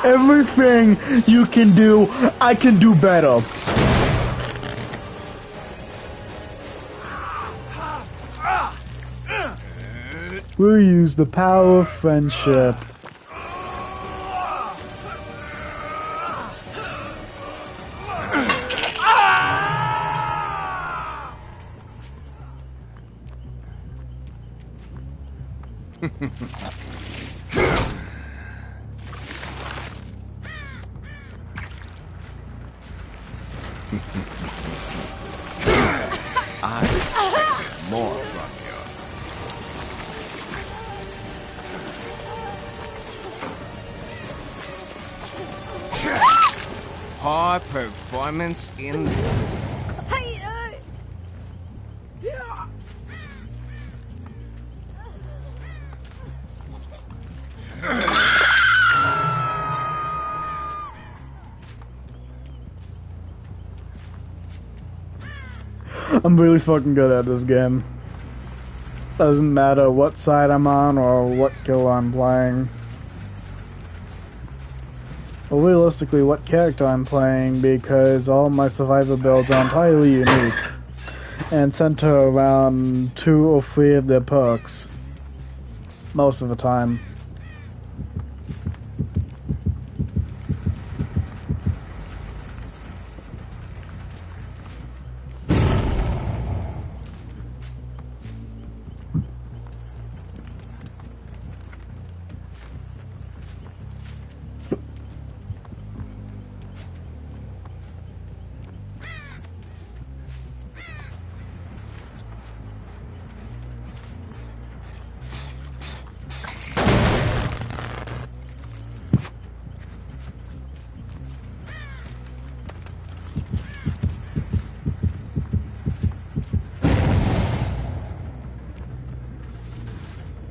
Everything you can do, I can do better. We'll use the power of friendship. I expected more from you. performance in... I'm really fucking good at this game. Doesn't matter what side I'm on or what kill I'm playing. Well, realistically, what character I'm playing, because all my survivor builds are entirely unique and center around 2 or 3 of their perks most of the time.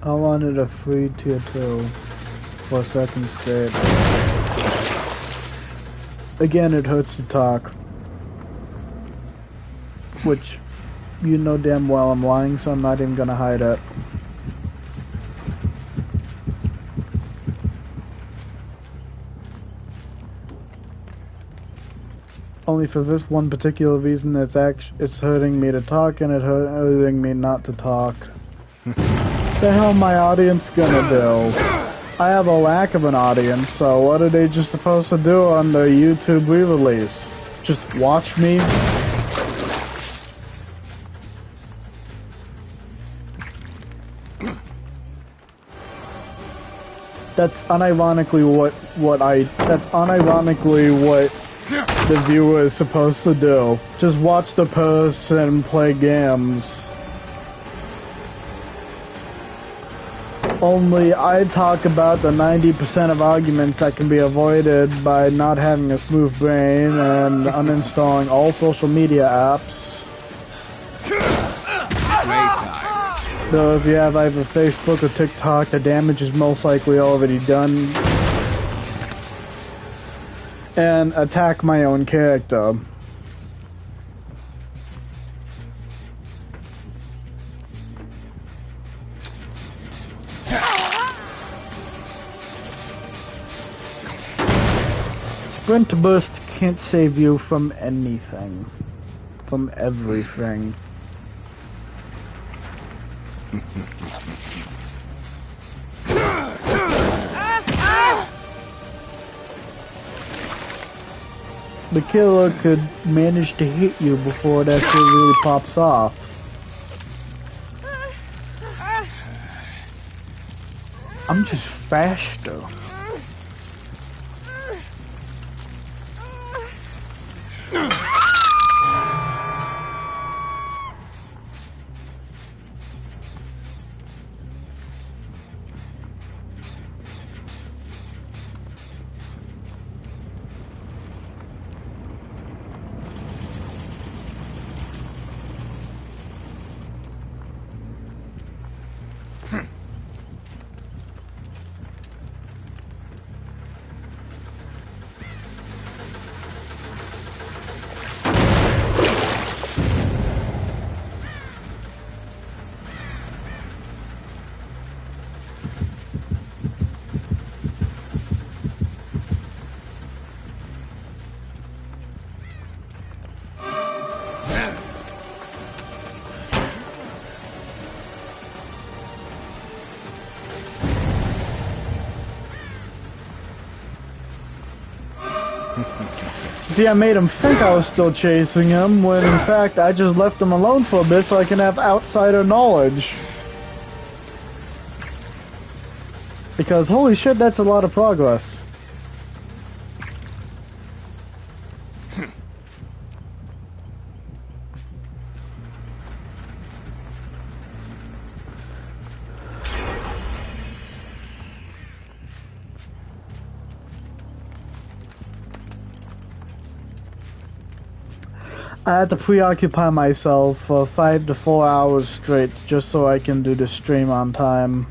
I wanted a free tier 2 for second state. Again, it hurts to talk. Which, you know damn well I'm lying, so I'm not even gonna hide it. Only for this one particular reason, it's hurting me to talk, and it's hurting me not to talk. The hell my audience gonna do? I have a lack of an audience, so what are they just supposed to do on the YouTube re-release? Just watch me? That's unironically what the viewer is supposed to do. Just watch the person play games. Only I talk about the 90% of arguments that can be avoided by not having a smooth brain and uninstalling all social media apps. Though if you have either Facebook or TikTok, the damage is most likely already done. And attack my own character. Sprint burst can't save you from anything. From everything. The killer could manage to hit you before it actually really pops off. I'm just faster. See, I made him think I was still chasing him, when in fact I just left him alone for a bit so I can have outsider knowledge. Because holy shit, that's a lot of progress. I had to preoccupy myself for 5 to 4 hours straight just so I can do the stream on time.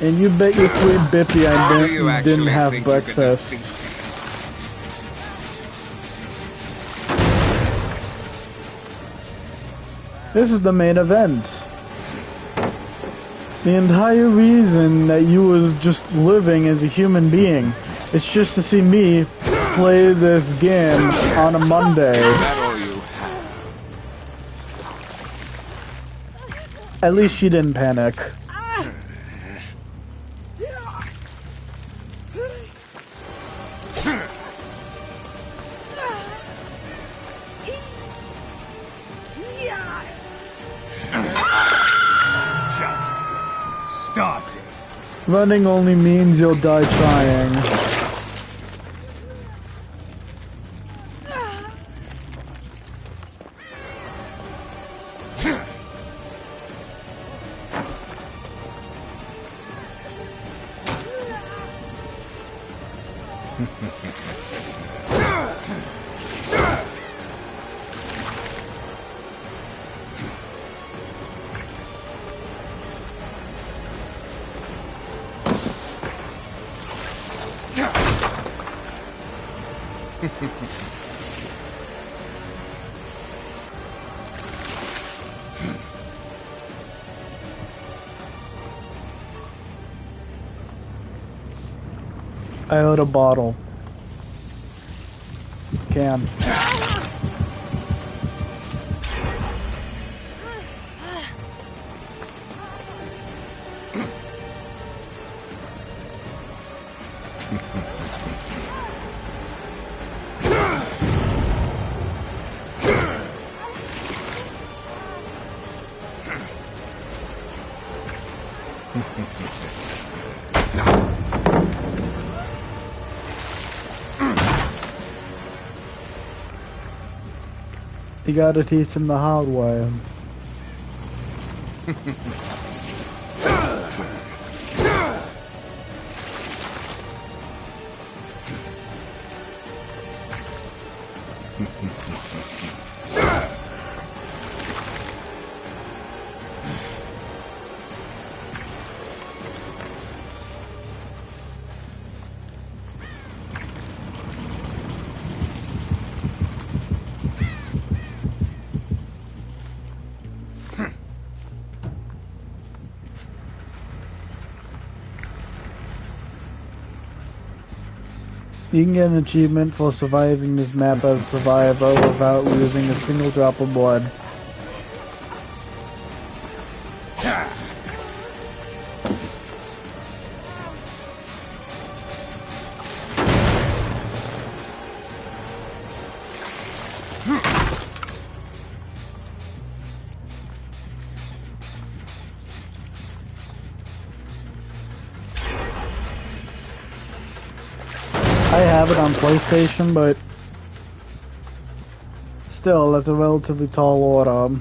And you bet your sweet bippy I didn't have breakfast. This is the main event. The entire reason that you was just living as a human being is just to see me play this game on a Monday. At least she didn't panic. Running only means you'll die trying. I owed a bottle. Can. You gotta teach him the hard way. You can get an achievement for surviving this map as a survivor without losing a single drop of blood. I have it on PlayStation, but still, that's a relatively tall order.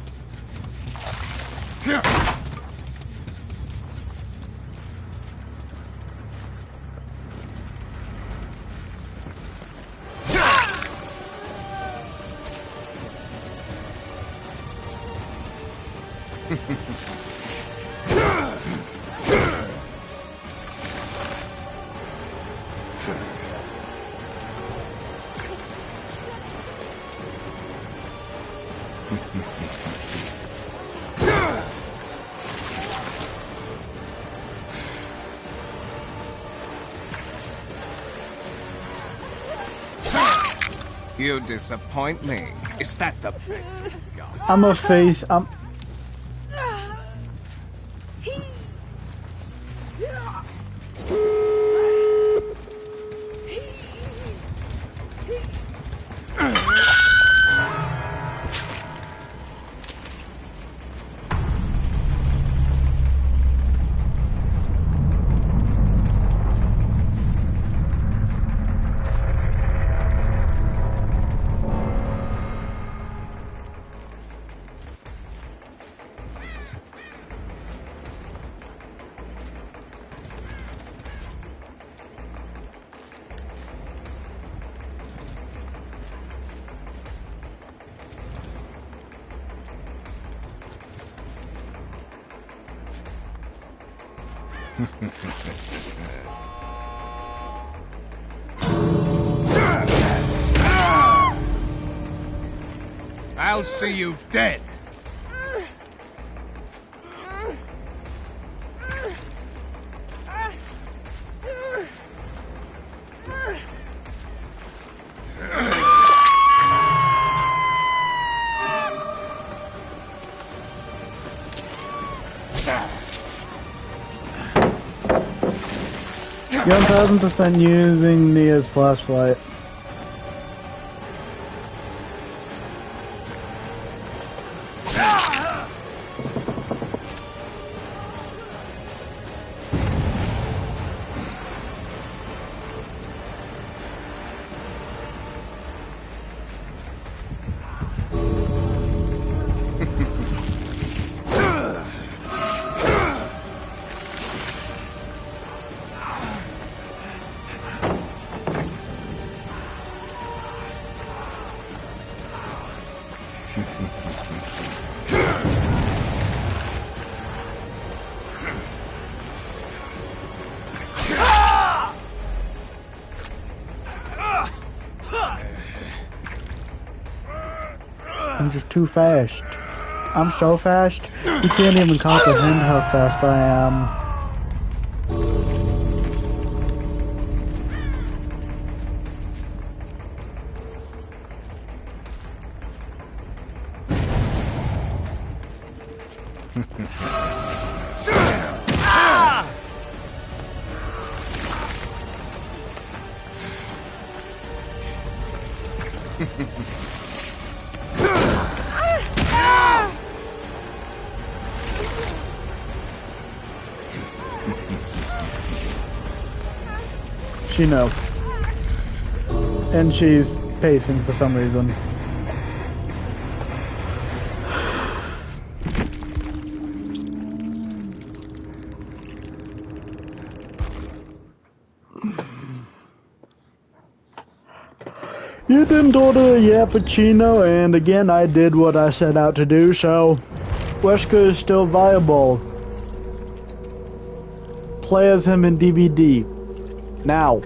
You disappoint me. Is that the best you've got? I'm a face. I'll see you dead. You're 1000% using Nia's flashlight. I'm just too fast. I'm so fast, you can't even comprehend how fast I am. She knows. And she's pacing for some reason. You didn't order a cappuccino, and again I did what I set out to do, so Wesker is still viable. Play as him in DVD. Now.